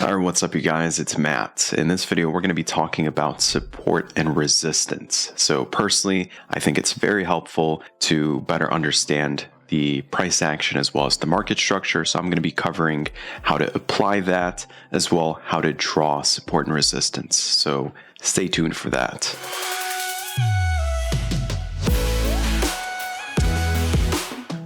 Alright, what's up you guys? It's Matt. In this video, we're going to be talking about support and resistance. So personally, I think it's very helpful to better understand the price action as well as the market structure. So I'm going to be covering how to apply that as well how to draw support and resistance. So stay tuned for that.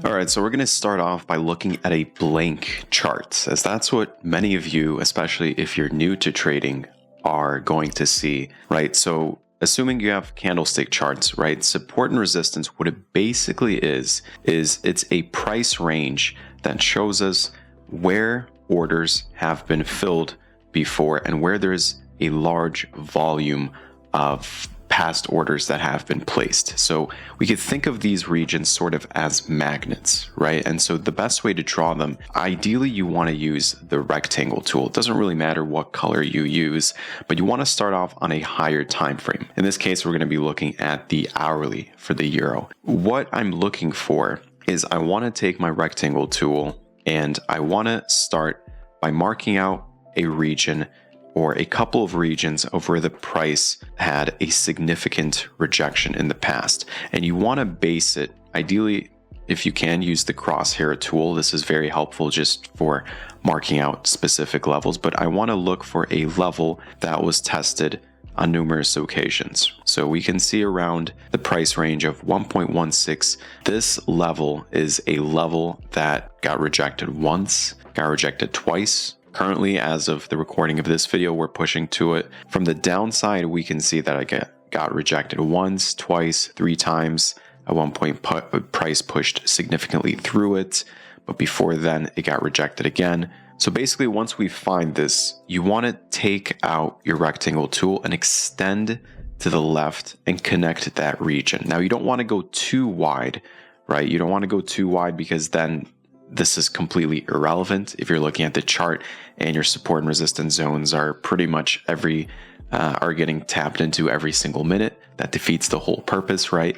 Alright, so we're going to start off by looking at a blank chart, as that's what many of you, especially if you're new to trading, are going to see, right? So assuming you have candlestick charts, right, support and resistance, what it basically is it's a price range that shows us where orders have been filled before and where there's a large volume of past orders that have been placed. So we could think of these regions sort of as magnets, right? And so the best way to draw them, ideally you want to use the rectangle tool. It doesn't really matter what color you use, but you want to start off on a higher time frame. In this case, we're going to be looking at the hourly for the euro. What I'm looking for is I want to take my rectangle tool and I want to start by marking out a region or a couple of regions of where the price had a significant rejection in the past. And you want to base it, ideally, if you can, use the crosshair tool. This is very helpful just for marking out specific levels, but I want to look for a level that was tested on numerous occasions. So we can see around the price range of 1.16. This level is a level that got rejected once, got rejected twice. Currently, as of the recording of this video, we're pushing to it. From the downside, we can see that I got rejected once, twice, 3 times. At one point, price pushed significantly through it, but before then, it got rejected again. So basically, once we find this, you want to take out your rectangle tool and extend to the left and connect that region. Now, you don't want to go too wide, right? You don't want to go too wide because then this is completely irrelevant if you're looking at the chart and your support and resistance zones are pretty much are getting tapped into every single minute. That defeats the whole purpose, right?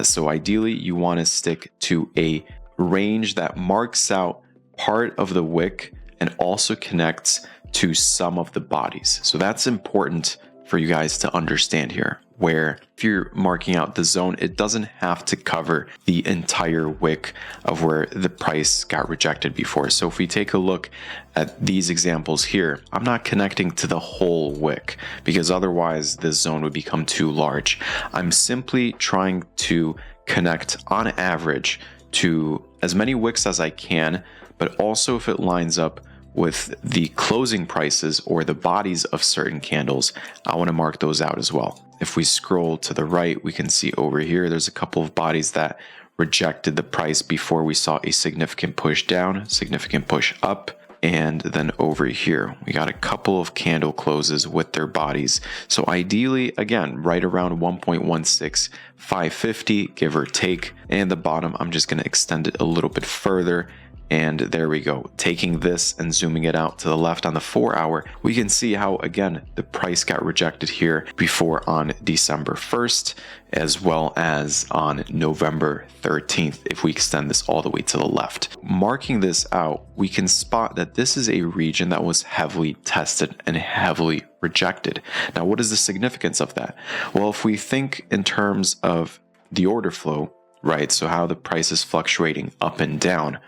So ideally, you want to stick to a range that marks out part of the wick and also connects to some of the bodies. So that's important for you guys to understand here, where if you're marking out the zone, it doesn't have to cover the entire wick of where the price got rejected before. So if we take a look at these examples here, I'm not connecting to the whole wick because otherwise this zone would become too large. I'm simply trying to connect on average to as many wicks as I can, but also if it lines up with the closing prices or the bodies of certain candles, I want to mark those out as well. If we scroll to the right, we can see over here, there's a couple of bodies that rejected the price before we saw a significant push down, significant push up. And then over here, we got a couple of candle closes with their bodies. So ideally, again, right around 1.16550, give or take. And the bottom, I'm just going to extend it a little bit further. And there we go. Taking this and zooming it out to the left on the 4 hour, we can see how, again, the price got rejected here before on December 1st, as well as on November 13th, if we extend this all the way to the left. Marking this out, we can spot that this is a region that was heavily tested and heavily rejected. Now, what is the significance of that? Well, if we think in terms of the order flow, right, so how the price is fluctuating up and down,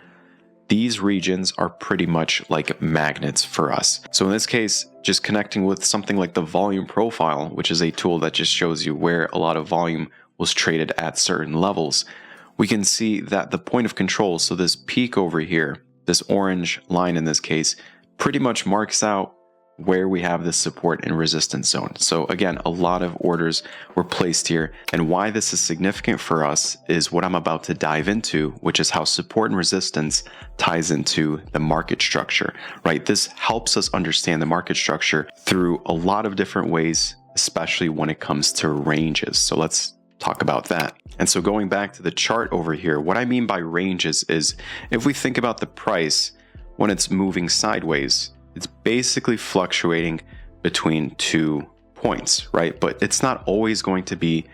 these regions are pretty much like magnets for us. So in this case, just connecting with something like the volume profile, which is a tool that just shows you where a lot of volume was traded at certain levels, we can see that the point of control, so this peak over here, this orange line in this case, pretty much marks out where we have this support and resistance zone. So again, a lot of orders were placed here. And why this is significant for us is what I'm about to dive into, which is how support and resistance ties into the market structure, right? This helps us understand the market structure through a lot of different ways, especially when it comes to ranges. So let's talk about that. And so going back to the chart over here, what I mean by ranges is if we think about the price when it's moving sideways, it's basically fluctuating between 2 points, right? But it's not always going to be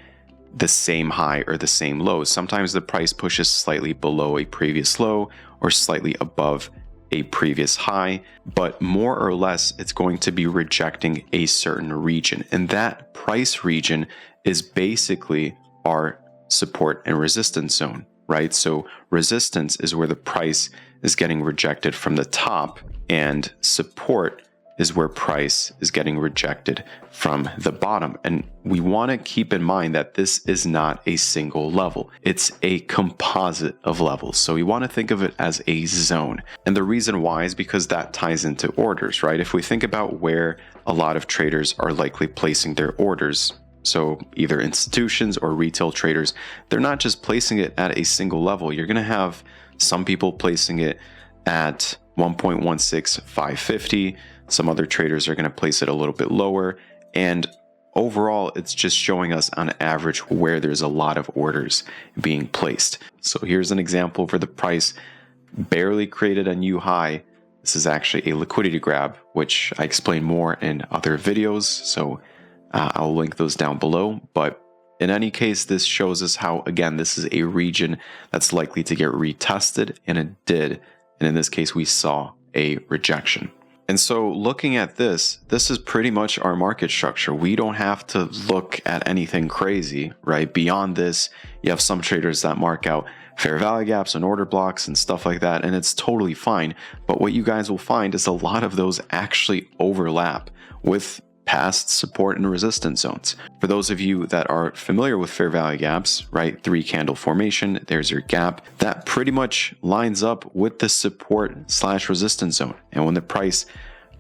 the same high or the same low. Sometimes the price pushes slightly below a previous low or slightly above a previous high, but more or less it's going to be rejecting a certain region. And that price region is basically our support and resistance zone, right? So resistance is where the price is getting rejected from the top, and support is where price is getting rejected from the bottom. And we want to keep in mind that this is not a single level. It's a composite of levels. So we want to think of it as a zone. And the reason why is because that ties into orders, right? If we think about where a lot of traders are likely placing their orders, so either institutions or retail traders, they're not just placing it at a single level. You're going to have some people placing it at 1.16550. Some other traders are going to place it a little bit lower. And overall, it's just showing us on average where there's a lot of orders being placed. So here's an example where the price barely created a new high. This is actually a liquidity grab, which I explain more in other videos. So I'll link those down below. But in any case, this shows us how, again, this is a region that's likely to get retested, and it did. And in this case, we saw a rejection. And so looking at this is pretty much our market structure. We don't have to look at anything crazy, right? Beyond this, you have some traders that mark out fair value gaps and order blocks and stuff like that, and it's totally fine. But what you guys will find is a lot of those actually overlap with past support and resistance zones. For those of you that are familiar with fair value gaps, right, 3-candle formation, there's your gap, that pretty much lines up with the support/resistance zone. And when the price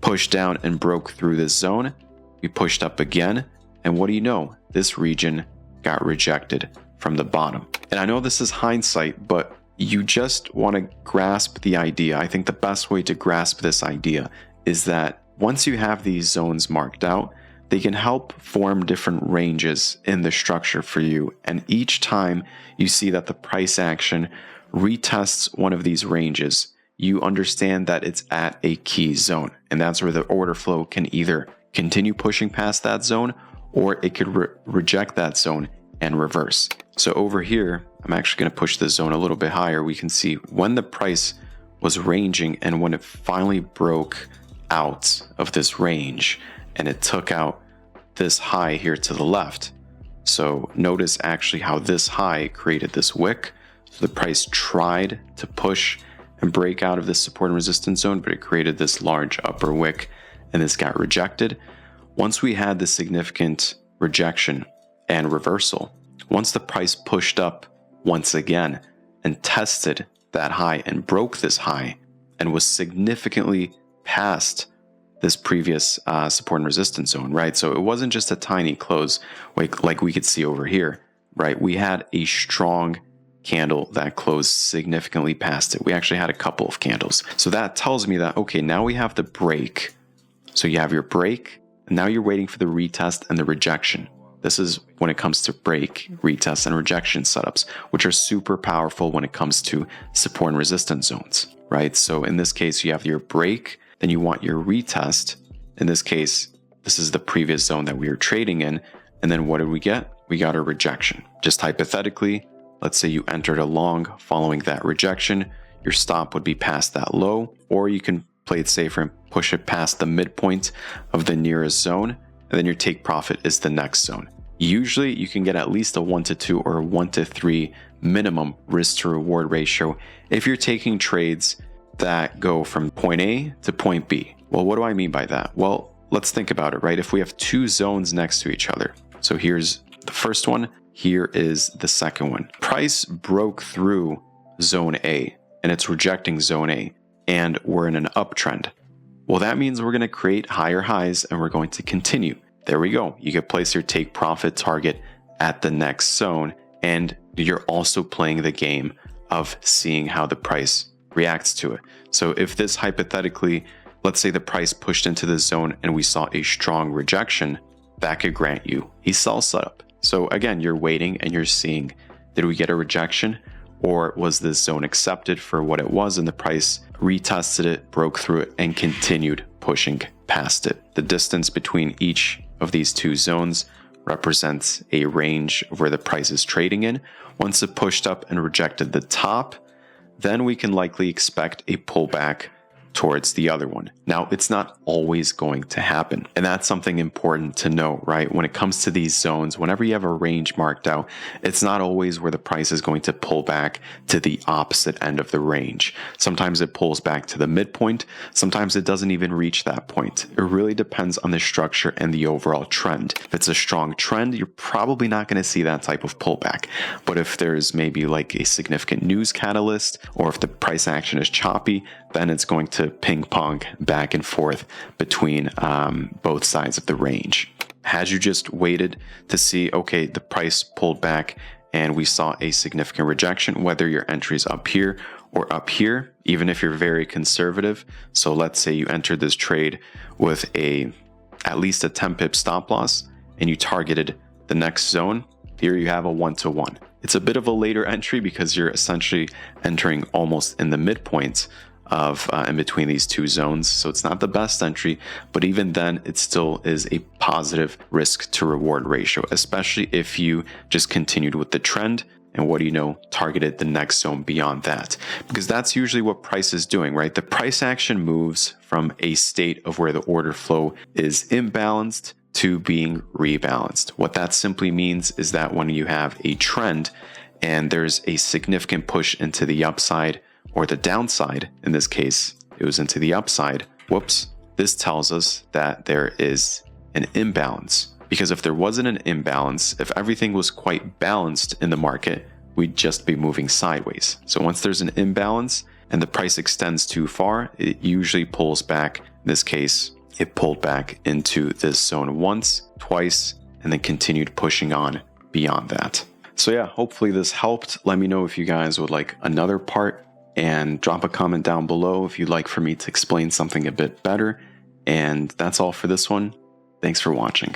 pushed down and broke through this zone, we pushed up again, and what do you know? This region got rejected from the bottom. And I know this is hindsight, but you just want to grasp the idea. I think the best way to grasp this idea is that once you have these zones marked out, they can help form different ranges in the structure for you. And each time you see that the price action retests one of these ranges, you understand that it's at a key zone. And that's where the order flow can either continue pushing past that zone, or it could reject that zone and reverse. So over here, I'm actually going to push the zone a little bit higher. We can see when the price was ranging and when it finally broke out of this range and it took out this high here to the left. So notice actually how this high created this wick. So the price tried to push and break out of this support and resistance zone, but it created this large upper wick and this got rejected. Once we had this significant rejection and reversal, once the price pushed up once again and tested that high and broke this high and was significantly past this previous support and resistance zone, right? So it wasn't just a tiny close like we could see over here, right? We had a strong candle that closed significantly past it. We actually had a couple of candles. So that tells me that, okay, now we have the break. So you have your break, and now you're waiting for the retest and the rejection. This is when it comes to break, retest, and rejection setups, which are super powerful when it comes to support and resistance zones, right? So in this case, you have your break, then you want your retest. In this case, this is the previous zone that we were trading in. And then what did we get? We got a rejection. Just hypothetically, let's say you entered a long following that rejection, your stop would be past that low, or you can play it safer and push it past the midpoint of the nearest zone, and then your take profit is the next zone. Usually you can get at least a 1-to-2 or a 1-to-3 minimum risk to reward ratio if you're taking trades that go from point A to point B. Well, what do I mean by that? Well, let's think about it, right? If we have two zones next to each other, so here's the first one, here is the second one. Price broke through zone A and it's rejecting zone A, and we're in an uptrend. Well, that means we're going to create higher highs and we're going to continue. There we go. You can place your take profit target at the next zone, and you're also playing the game of seeing how the price reacts to it. So if this hypothetically, let's say the price pushed into the zone and we saw a strong rejection, that could grant you a sell setup. So again, you're waiting and you're seeing, did we get a rejection, or was this zone accepted for what it was and the price retested it, broke through it, and continued pushing past it? The distance between each of these two zones represents a range of where the price is trading in. Once it pushed up and rejected the top, then we can likely expect a pullback towards the other one. Now, it's not always going to happen. And that's something important to know, right? When it comes to these zones, whenever you have a range marked out, it's not always where the price is going to pull back to the opposite end of the range. Sometimes it pulls back to the midpoint. Sometimes it doesn't even reach that point. It really depends on the structure and the overall trend. If it's a strong trend, you're probably not going to see that type of pullback. But if there's maybe like a significant news catalyst, or if the price action is choppy, then it's going to ping pong back and forth between both sides of the range. Had you just waited to see, okay, the price pulled back and we saw a significant rejection, whether your entry's up here or up here, even if you're very conservative. So let's say you entered this trade with at least a 10 pip stop loss and you targeted the next zone. Here you have a 1-to-1. It's a bit of a later entry because you're essentially entering almost in the midpoint of in between these two zones. So it's not the best entry, but even then it still is a positive risk to reward ratio, especially if you just continued with the trend and what do you know, targeted the next zone beyond that. Because that's usually what price is doing, right? The price action moves from a state of where the order flow is imbalanced to being rebalanced. What that simply means is that when you have a trend and there's a significant push into the upside or the downside, in this case, it was into the upside, this tells us that there is an imbalance. Because if there wasn't an imbalance, if everything was quite balanced in the market, we'd just be moving sideways. So once there's an imbalance and the price extends too far, it usually pulls back. In this case, it pulled back into this zone once, twice, and then continued pushing on beyond that. So yeah, hopefully this helped. Let me know if you guys would like another part, and drop a comment down below if you'd like for me to explain something a bit better. And that's all for this one. Thanks for watching.